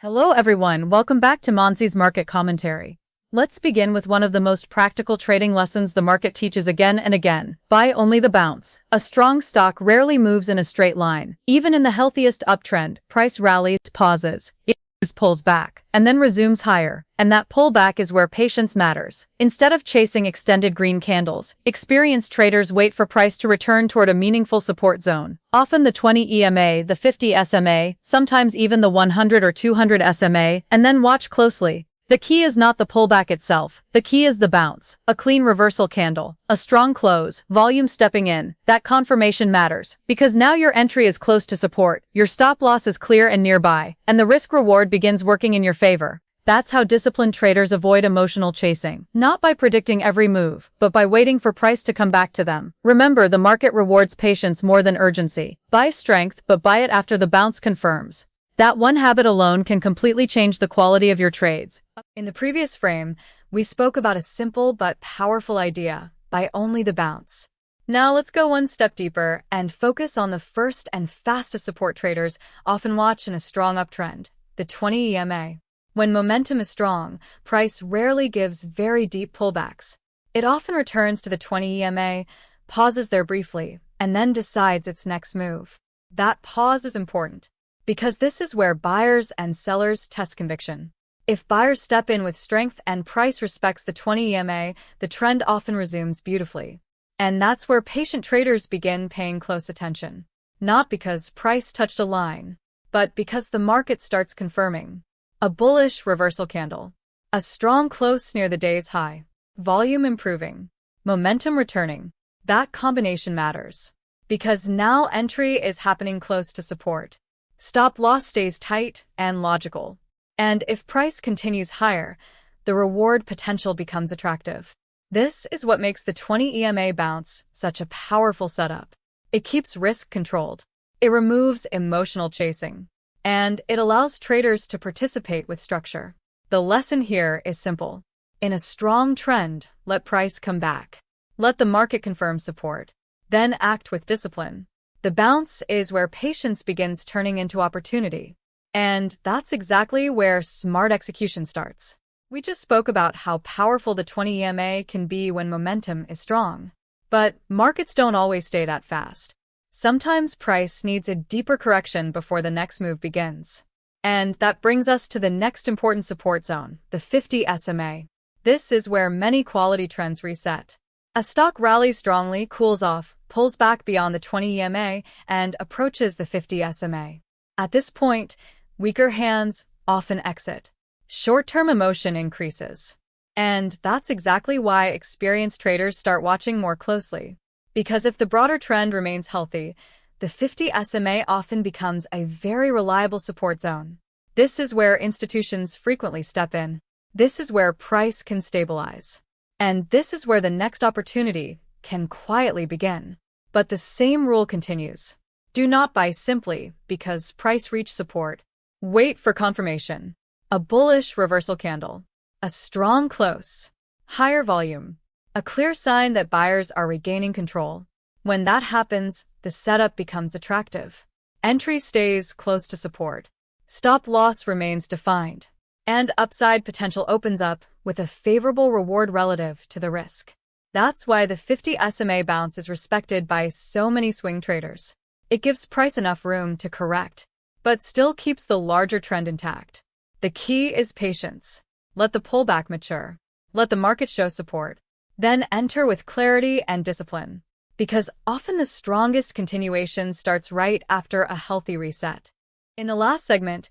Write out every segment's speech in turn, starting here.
Hello everyone, welcome back to Monsi's Market Commentary. Let's begin with one of the most practical trading lessons the market teaches again and again. Buy only the bounce. A strong stock rarely moves in a straight line. Even in the healthiest uptrend, price rallies, pauses, it pulls back, and then resumes higher. And that pullback is where patience matters. Instead of chasing extended green candles, experienced traders wait for price to return toward a meaningful support zone. Often the 20 EMA, the 50 SMA, sometimes even the 100 or 200 SMA, and then watch closely. The key is not the pullback itself. The key is the bounce. A clean reversal candle, a strong close, volume stepping in. That confirmation matters, because now your entry is close to support, your stop loss is clear and nearby, and the risk-reward begins working in your favor. That's how disciplined traders avoid emotional chasing, not by predicting every move, but by waiting for price to come back to them. Remember, the market rewards patience more than urgency. Buy strength, but buy it after the bounce confirms. That one habit alone can completely change the quality of your trades. In the previous frame, we spoke about a simple but powerful idea: buy only the bounce. Now let's go one step deeper and focus on the first and fastest support traders often watch in a strong uptrend, the 20 EMA. When momentum is strong, price rarely gives very deep pullbacks. It often returns to the 20 EMA, pauses there briefly, and then decides its next move. That pause is important, because this is where buyers and sellers test conviction. If buyers step in with strength and price respects the 20 EMA, the trend often resumes beautifully. And that's where patient traders begin paying close attention. Not because price touched a line, but because the market starts confirming. A bullish reversal candle. A strong close near the day's high. Volume improving. Momentum returning. That combination matters, because now entry is happening close to support. Stop loss stays tight and logical. And if price continues higher, the reward potential becomes attractive. This is what makes the 20 EMA bounce such a powerful setup. It keeps risk controlled. It removes emotional chasing. And it allows traders to participate with structure. The lesson here is simple. In a strong trend, let price come back. Let the market confirm support. Then act with discipline. The bounce is where patience begins turning into opportunity. And that's exactly where smart execution starts. We just spoke about how powerful the 20 EMA can be when momentum is strong. But markets don't always stay that fast. Sometimes price needs a deeper correction before the next move begins. And that brings us to the next important support zone, the 50 SMA. This is where many quality trends reset. A stock rallies strongly, cools off, pulls back beyond the 20 EMA, and approaches the 50 SMA. At this point, weaker hands often exit. Short-term emotion increases. And that's exactly why experienced traders start watching more closely. Because if the broader trend remains healthy, the 50 SMA often becomes a very reliable support zone. This is where institutions frequently step in. This is where price can stabilize. And this is where the next opportunity can quietly begin. But the same rule continues. Do not buy simply because price reached support. Wait for confirmation. A bullish reversal candle. A strong close. Higher volume. A clear sign that buyers are regaining control. When that happens, the setup becomes attractive. Entry stays close to support. Stop loss remains defined. And upside potential opens up with a favorable reward relative to the risk. That's why the 50 SMA bounce is respected by so many swing traders. It gives price enough room to correct, but still keeps the larger trend intact. The key is patience. Let the pullback mature. Let the market show support. Then enter with clarity and discipline. Because often the strongest continuation starts right after a healthy reset. In the last segment,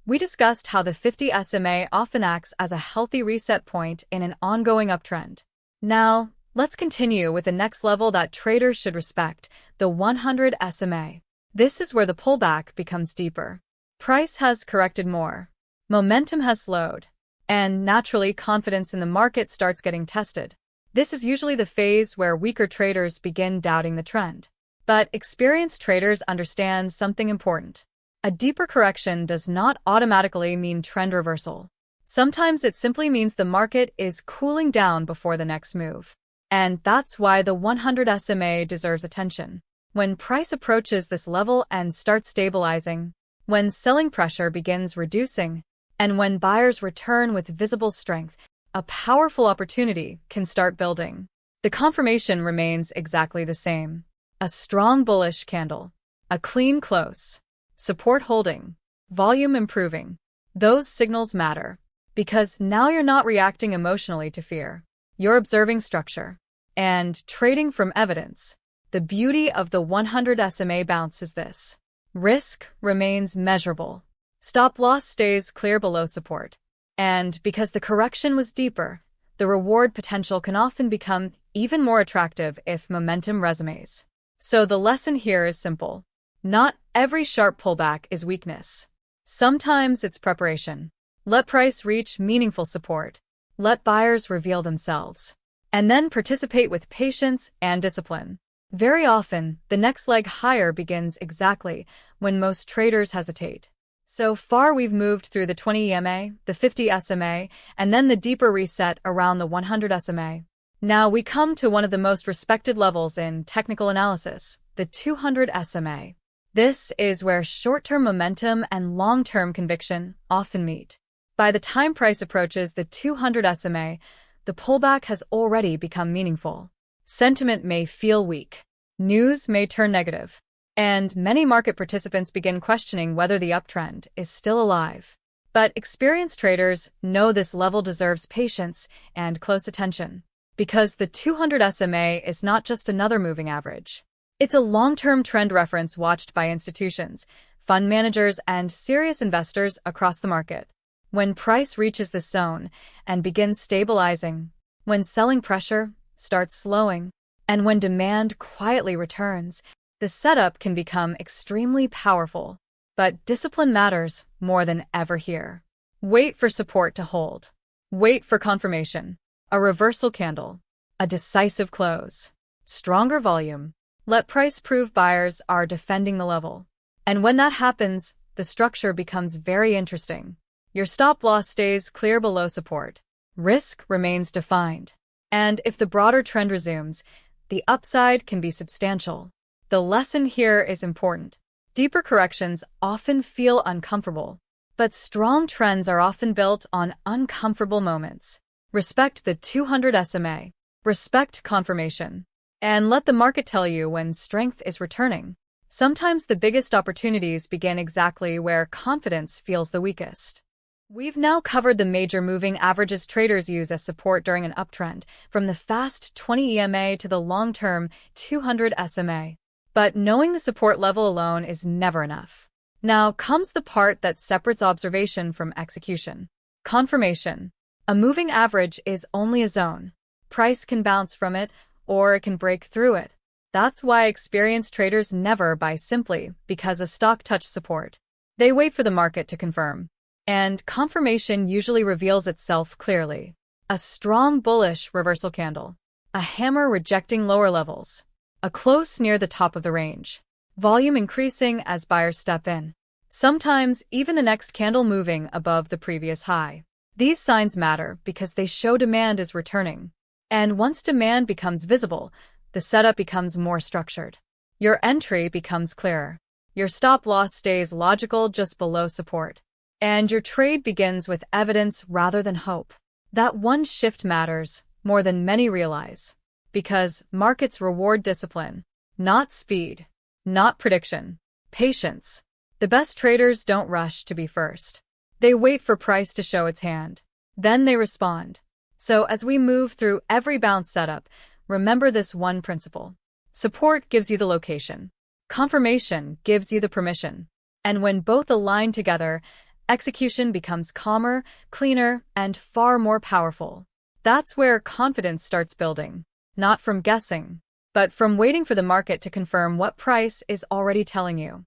we discussed how the 50 SMA often acts as a healthy reset point in an ongoing uptrend. Now, let's continue with the next level that traders should respect, the 100 SMA. This is where the pullback becomes deeper. Price has corrected more. Momentum has slowed. And naturally, confidence in the market starts getting tested. This is usually the phase where weaker traders begin doubting the trend. But experienced traders understand something important. A deeper correction does not automatically mean trend reversal. Sometimes it simply means the market is cooling down before the next move. And that's why the 100 SMA deserves attention. When price approaches this level and starts stabilizing, when selling pressure begins reducing, And when buyers return with visible strength, a powerful opportunity can start building. The confirmation remains exactly the same. A strong bullish candle, a clean close, support holding, volume improving. Those signals matter because now you're not reacting emotionally to fear. You're observing structure and trading from evidence. The beauty of the 100 SMA bounce is this. Risk remains measurable. Stop loss stays clear below support. And because the correction was deeper, the reward potential can often become even more attractive if momentum resumes. So the lesson here is simple. Not every sharp pullback is weakness. Sometimes it's preparation. Let price reach meaningful support. Let buyers reveal themselves. And then participate with patience and discipline. Very often, the next leg higher begins exactly when most traders hesitate. So far we've moved through the 20 EMA, the 50 SMA, and then the deeper reset around the 100 SMA. Now we come to one of the most respected levels in technical analysis, the 200 SMA. This is where short-term momentum and long-term conviction often meet. By the time price approaches the 200 SMA, the pullback has already become meaningful. Sentiment may feel weak. News may turn negative. And many market participants begin questioning whether the uptrend is still alive. But experienced traders know this level deserves patience and close attention. Because the 200 SMA is not just another moving average. It's a long-term trend reference watched by institutions, fund managers, and serious investors across the market. When price reaches this zone and begins stabilizing, when selling pressure starts slowing, and when demand quietly returns, the setup can become extremely powerful. But discipline matters more than ever here. Wait for support to hold. Wait for confirmation. A reversal candle. A decisive close. Stronger volume. Let price prove buyers are defending the level. And when that happens, the structure becomes very interesting. Your stop loss stays clear below support. Risk remains defined. And if the broader trend resumes, the upside can be substantial. The lesson here is important. Deeper corrections often feel uncomfortable, but strong trends are often built on uncomfortable moments. Respect the 200 SMA. Respect confirmation. And let the market tell you when strength is returning. Sometimes the biggest opportunities begin exactly where confidence feels the weakest. We've now covered the major moving averages traders use as support during an uptrend, from the fast 20 EMA to the long-term 200 SMA. But knowing the support level alone is never enough. Now comes the part that separates observation from execution. Confirmation. A moving average is only a zone. Price can bounce from it, or it can break through it. That's why experienced traders never buy simply because a stock touched support. They wait for the market to confirm. And confirmation usually reveals itself clearly. A strong bullish reversal candle. A hammer rejecting lower levels. A close near the top of the range. Volume increasing as buyers step in. Sometimes even the next candle moving above the previous high. These signs matter because they show demand is returning. And once demand becomes visible, the setup becomes more structured. Your entry becomes clearer. Your stop loss stays logical just below support. And your trade begins with evidence rather than hope. That one shift matters more than many realize. Because markets reward discipline, not speed, not prediction, patience. The best traders don't rush to be first. They wait for price to show its hand. Then they respond. So as we move through every bounce setup, remember this one principle. Support gives you the location. Confirmation gives you the permission. And when both align together, execution becomes calmer, cleaner, and far more powerful. That's where confidence starts building. Not from guessing, but from waiting for the market to confirm what price is already telling you.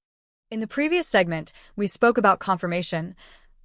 In the previous segment, we spoke about confirmation,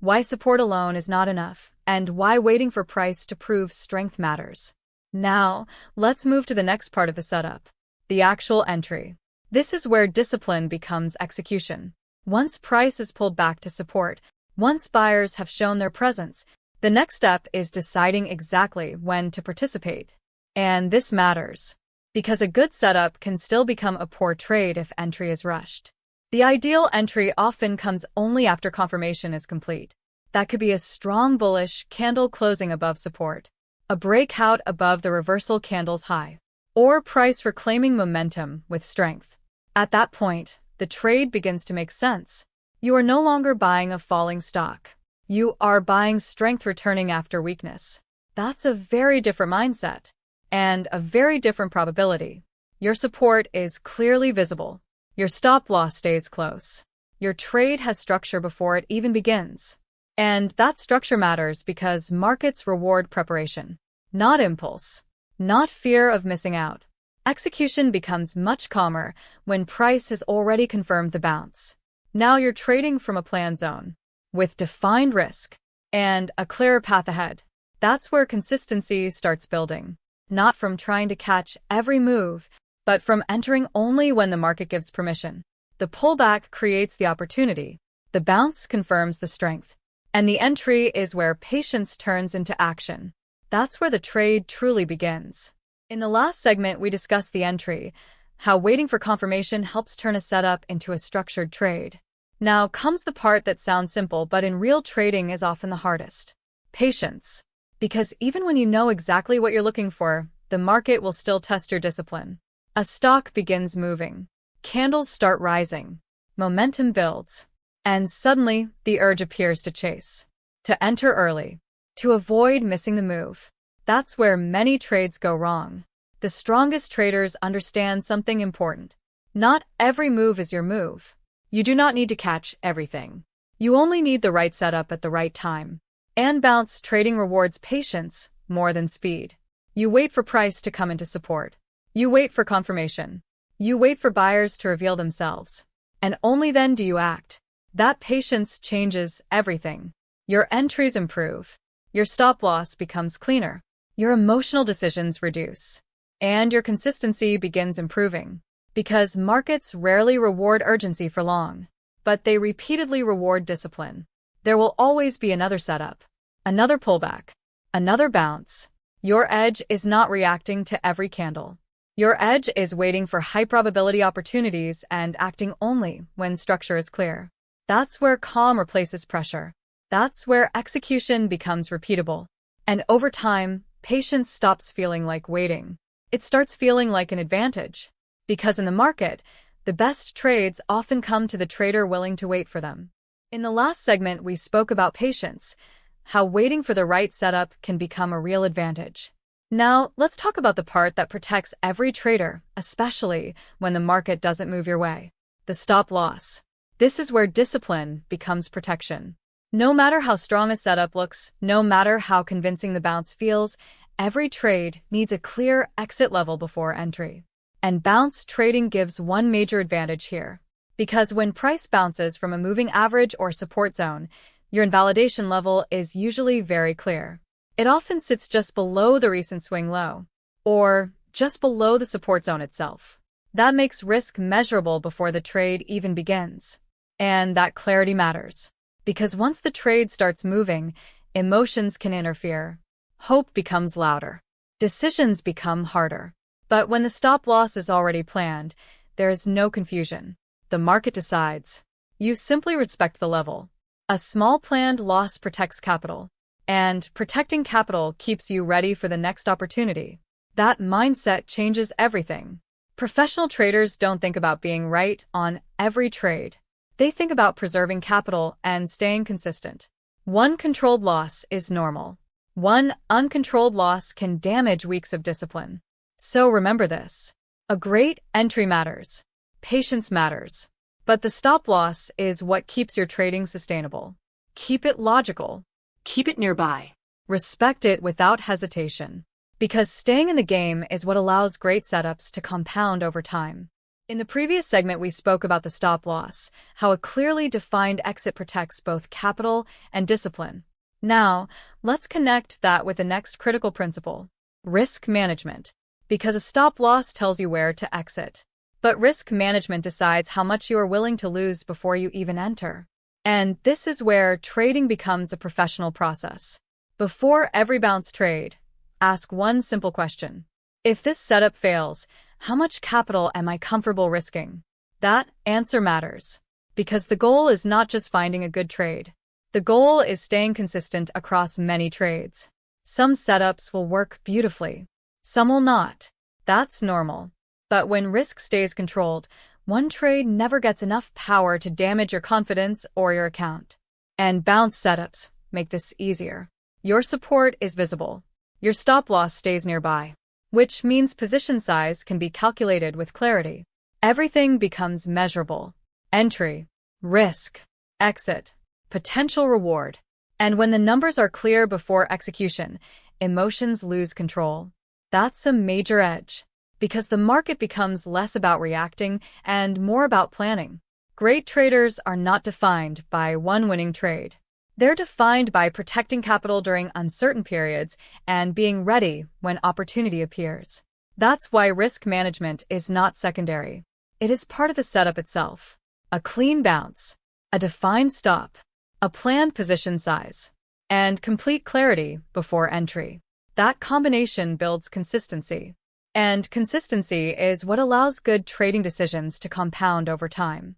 why support alone is not enough, and why waiting for price to prove strength matters. Now, let's move to the next part of the setup, the actual entry. This is where discipline becomes execution. Once price is pulled back to support, once buyers have shown their presence, the next step is deciding exactly when to participate. And this matters, because a good setup can still become a poor trade if entry is rushed. The ideal entry often comes only after confirmation is complete. That could be a strong bullish candle closing above support, a breakout above the reversal candle's high, or price reclaiming momentum with strength. At that point, the trade begins to make sense. You are no longer buying a falling stock. You are buying strength returning after weakness. That's a very different mindset and a very different probability. Your support is clearly visible. Your stop loss stays close. Your trade has structure before it even begins. And that structure matters because markets reward preparation, not impulse, not fear of missing out. Execution becomes much calmer when price has already confirmed the bounce. Now you're trading from a planned zone, with defined risk and a clearer path ahead. That's where consistency starts building, not from trying to catch every move, but from entering only when the market gives permission. The pullback creates the opportunity, the bounce confirms the strength, and the entry is where patience turns into action. That's where the trade truly begins. In the last segment, we discussed the entry, how waiting for confirmation helps turn a setup into a structured trade. Now comes the part that sounds simple, but in real trading is often the hardest. Patience. Because even when you know exactly what you're looking for, the market will still test your discipline. A stock begins moving. Candles start rising. Momentum builds. And suddenly, the urge appears to chase. To enter early. To avoid missing the move. That's where many trades go wrong. The strongest traders understand something important. Not every move is your move. You do not need to catch everything. You only need the right setup at the right time. And bounce trading rewards patience more than speed. You wait for price to come into support. You wait for confirmation. You wait for buyers to reveal themselves. And only then do you act. That patience changes everything. Your entries improve. Your stop loss becomes cleaner. Your emotional decisions reduce. And your consistency begins improving. Because markets rarely reward urgency for long, but they repeatedly reward discipline. There will always be another setup, another pullback, another bounce. Your edge is not reacting to every candle. Your edge is waiting for high-probability opportunities and acting only when structure is clear. That's where calm replaces pressure. That's where execution becomes repeatable. And over time, patience stops feeling like waiting. It starts feeling like an advantage. Because in the market, the best trades often come to the trader willing to wait for them. In the last segment, we spoke about patience, how waiting for the right setup can become a real advantage. Now, let's talk about the part that protects every trader, especially when the market doesn't move your way. The stop loss. This is where discipline becomes protection. No matter how strong a setup looks, no matter how convincing the bounce feels, every trade needs a clear exit level before entry. And bounce trading gives one major advantage here. Because when price bounces from a moving average or support zone, your invalidation level is usually very clear. It often sits just below the recent swing low, or just below the support zone itself. That makes risk measurable before the trade even begins. And that clarity matters. Because once the trade starts moving, emotions can interfere. Hope becomes louder. Decisions become harder. But when the stop loss is already planned, there is no confusion. The market decides. You simply respect the level. A small planned loss protects capital. And protecting capital keeps you ready for the next opportunity. That mindset changes everything. Professional traders don't think about being right on every trade. They think about preserving capital and staying consistent. One controlled loss is normal. One uncontrolled loss can damage weeks of discipline. So remember this. A great entry matters. Patience matters. But the stop loss is what keeps your trading sustainable. Keep it logical. Keep it nearby. Respect it without hesitation. Because staying in the game is what allows great setups to compound over time. In the previous segment, we spoke about the stop loss, how a clearly defined exit protects both capital and discipline. Now, let's connect that with the next critical principle, risk management. Because a stop loss tells you where to exit. But risk management decides how much you are willing to lose before you even enter. And this is where trading becomes a professional process. Before every bounce trade, ask one simple question. If this setup fails, how much capital am I comfortable risking? That answer matters. Because the goal is not just finding a good trade. The goal is staying consistent across many trades. Some setups will work beautifully. Some will not. That's normal. But when risk stays controlled, one trade never gets enough power to damage your confidence or your account. And bounce setups make this easier. Your support is visible. Your stop loss stays nearby, which means position size can be calculated with clarity. Everything becomes measurable. Entry, risk, exit, potential reward. And when the numbers are clear before execution, emotions lose control. That's a major edge, because the market becomes less about reacting and more about planning. Great traders are not defined by one winning trade. They're defined by protecting capital during uncertain periods and being ready when opportunity appears. That's why risk management is not secondary. It is part of the setup itself. A clean bounce, a defined stop, a planned position size, and complete clarity before entry. That combination builds consistency. And consistency is what allows good trading decisions to compound over time.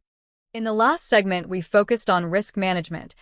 In the last segment, we focused on risk management,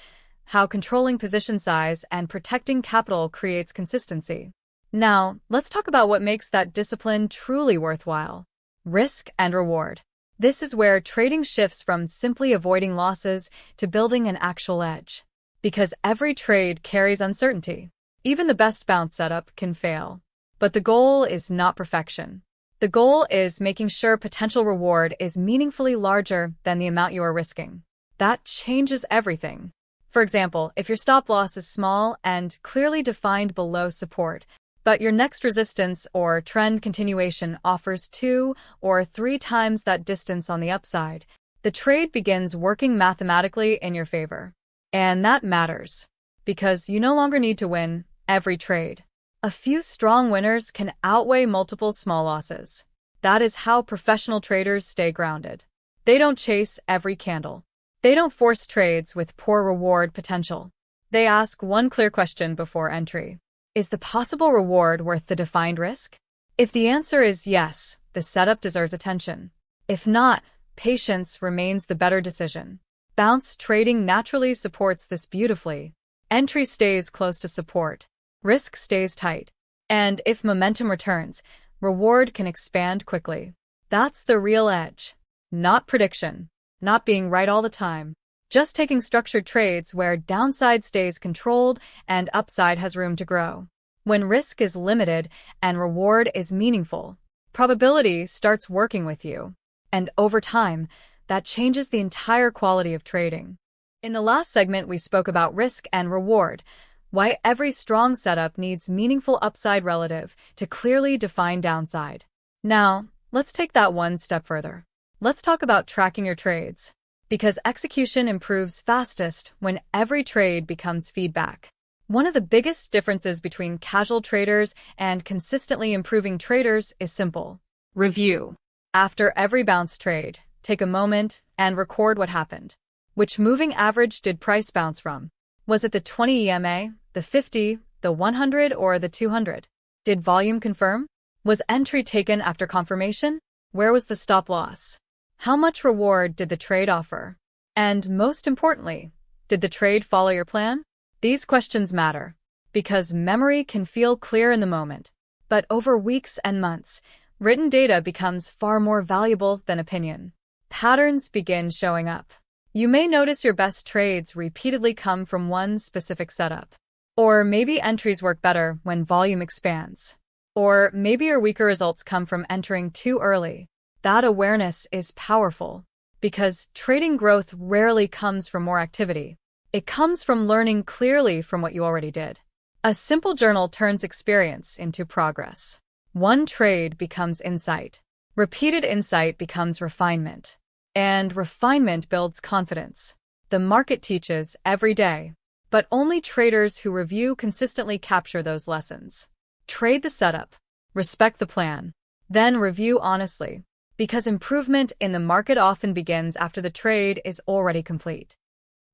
how controlling position size and protecting capital creates consistency. Now, let's talk about what makes that discipline truly worthwhile. Risk and reward. This is where trading shifts from simply avoiding losses to building an actual edge. Because every trade carries uncertainty. Even the best bounce setup can fail. But the goal is not perfection. The goal is making sure potential reward is meaningfully larger than the amount you are risking. That changes everything. For example, if your stop loss is small and clearly defined below support, but your next resistance or trend continuation offers 2 or 3 times that distance on the upside, the trade begins working mathematically in your favor. And that matters, because you no longer need to win every trade. A few strong winners can outweigh multiple small losses. That is how professional traders stay grounded. They don't chase every candle. They don't force trades with poor reward potential. They ask one clear question before entry. Is the possible reward worth the defined risk? If the answer is yes, the setup deserves attention. If not, patience remains the better decision. Bounce trading naturally supports this beautifully. Entry stays close to support. Risk stays tight. And if momentum returns, reward can expand quickly. That's the real edge. Not prediction. Not being right all the time. Just taking structured trades where downside stays controlled and upside has room to grow. When risk is limited and reward is meaningful, probability starts working with you. And over time, that changes the entire quality of trading. In the last segment, we spoke about risk and reward, why every strong setup needs meaningful upside relative to clearly define downside. Now, let's take that one step further. Let's talk about tracking your trades, because execution improves fastest when every trade becomes feedback. One of the biggest differences between casual traders and consistently improving traders is simple. Review. After every bounce trade, take a moment and record what happened. Which moving average did price bounce from? Was it the 20 EMA, the 50, the 100, or the 200? Did volume confirm? Was entry taken after confirmation? Where was the stop loss? How much reward did the trade offer? And most importantly, did the trade follow your plan? These questions matter, because memory can feel clear in the moment, but over weeks and months, written data becomes far more valuable than opinion. Patterns begin showing up. You may notice your best trades repeatedly come from one specific setup. Or maybe entries work better when volume expands. Or maybe your weaker results come from entering too early. That awareness is powerful, because trading growth rarely comes from more activity. It comes from learning clearly from what you already did. A simple journal turns experience into progress. One trade becomes insight. Repeated insight becomes refinement. And refinement builds confidence. The market teaches every day, but only traders who review consistently capture those lessons. Trade the setup, respect the plan, then review honestly, because improvement in the market often begins after the trade is already complete.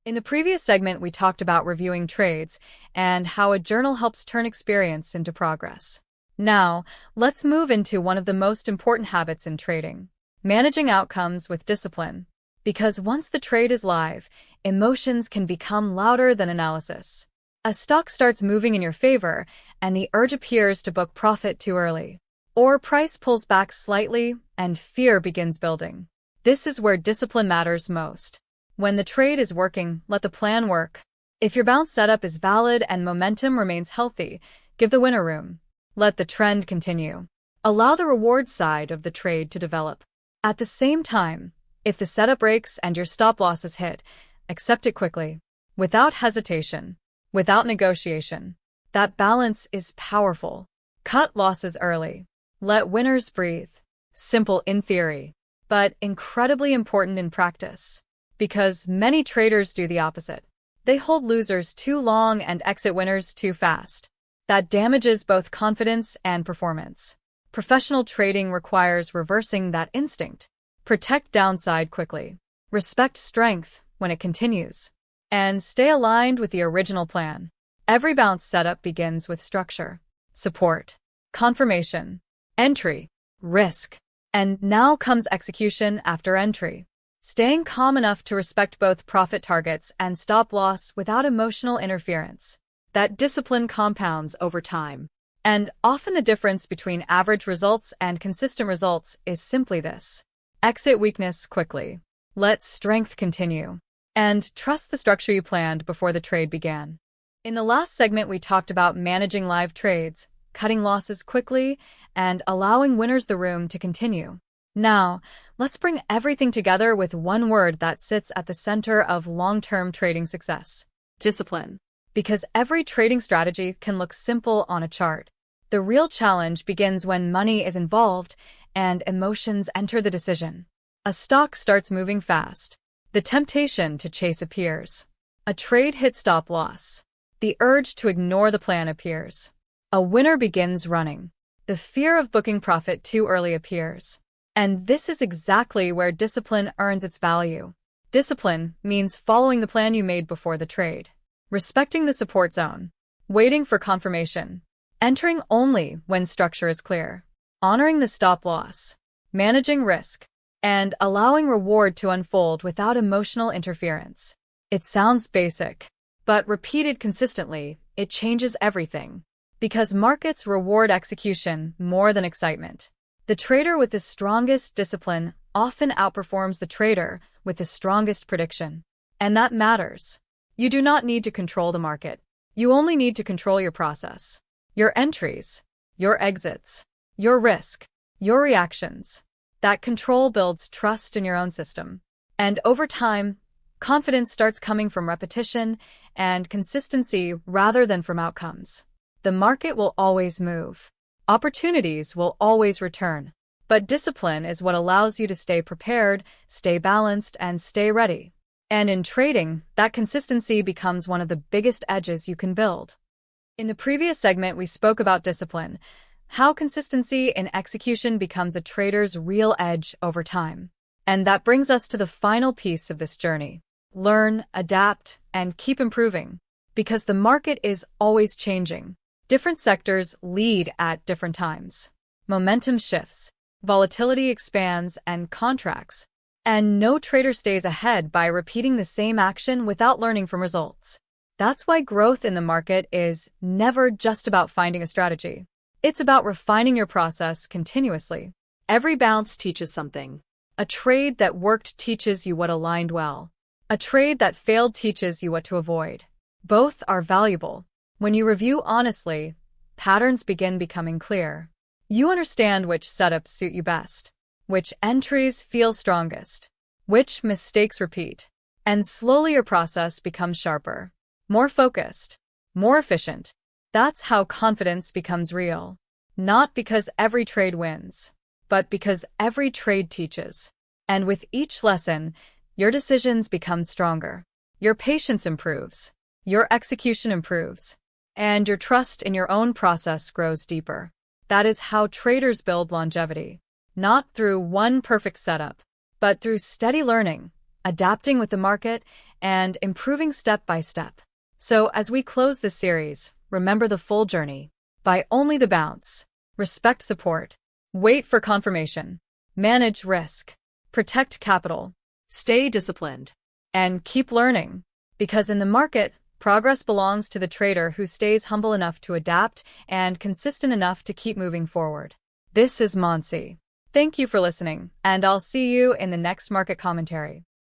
In the previous segment, we talked about reviewing trades and how a journal helps turn experience into progress. Now, let's move into one of the most important habits in trading. Managing outcomes with discipline. Because once the trade is live, emotions can become louder than analysis. A stock starts moving in your favor, and the urge appears to book profit too early. Or price pulls back slightly, and fear begins building. This is where discipline matters most. When the trade is working, let the plan work. If your bounce setup is valid and momentum remains healthy, give the winner room. Let the trend continue. Allow the reward side of the trade to develop. At the same time, if the setup breaks and your stop loss is hit, accept it quickly, without hesitation, without negotiation. That balance is powerful. Cut losses early. Let winners breathe. Simple in theory, but incredibly important in practice. Because many traders do the opposite. They hold losers too long and exit winners too fast. That damages both confidence and performance. Professional trading requires reversing that instinct. Protect downside quickly. Respect strength when it continues. And stay aligned with the original plan. Every bounce setup begins with structure, support, confirmation, entry, risk. And now comes execution after entry. Staying calm enough to respect both profit targets and stop loss without emotional interference. That discipline compounds over time. And often the difference between average results and consistent results is simply this. Exit weakness quickly. Let strength continue. And trust the structure you planned before the trade began. In the last segment, we talked about managing live trades, cutting losses quickly, and allowing winners the room to continue. Now, let's bring everything together with one word that sits at the center of long-term trading success. Discipline. Because every trading strategy can look simple on a chart. The real challenge begins when money is involved and emotions enter the decision. A stock starts moving fast. The temptation to chase appears. A trade hits stop loss. The urge to ignore the plan appears. A winner begins running. The fear of booking profit too early appears. And this is exactly where discipline earns its value. Discipline means following the plan you made before the trade. Respecting the support zone. Waiting for confirmation. Entering only when structure is clear. Honoring the stop loss. Managing risk. And allowing reward to unfold without emotional interference. It sounds basic, but repeated consistently, it changes everything. Because markets reward execution more than excitement. The trader with the strongest discipline often outperforms the trader with the strongest prediction. And that matters. You do not need to control the market. You only need to control your process. Your entries, your exits, your risk, your reactions. That control builds trust in your own system. And over time, confidence starts coming from repetition and consistency rather than from outcomes. The market will always move. Opportunities will always return. But discipline is what allows you to stay prepared, stay balanced, and stay ready. And in trading, that consistency becomes one of the biggest edges you can build. In the previous segment, we spoke about discipline, how consistency in execution becomes a trader's real edge over time. And that brings us to the final piece of this journey. Learn, adapt, and keep improving. Because the market is always changing. Different sectors lead at different times. Momentum shifts, volatility expands and contracts. And no trader stays ahead by repeating the same action without learning from results. That's why growth in the market is never just about finding a strategy. It's about refining your process continuously. Every bounce teaches something. A trade that worked teaches you what aligned well. A trade that failed teaches you what to avoid. Both are valuable. When you review honestly, patterns begin becoming clear. You understand which setups suit you best, which entries feel strongest, which mistakes repeat, and slowly your process becomes sharper, more focused, more efficient. That's how confidence becomes real. Not because every trade wins, but because every trade teaches. And with each lesson, your decisions become stronger. Your patience improves. Your execution improves. And your trust in your own process grows deeper. That is how traders build longevity. Not through one perfect setup, but through steady learning, adapting with the market, and improving step by step. So as we close this series, remember the full journey. Buy only the bounce. Respect support. Wait for confirmation. Manage risk. Protect capital. Stay disciplined. And keep learning. Because in the market, progress belongs to the trader who stays humble enough to adapt and consistent enough to keep moving forward. This is Monsi. Thank you for listening, and I'll see you in the next market commentary.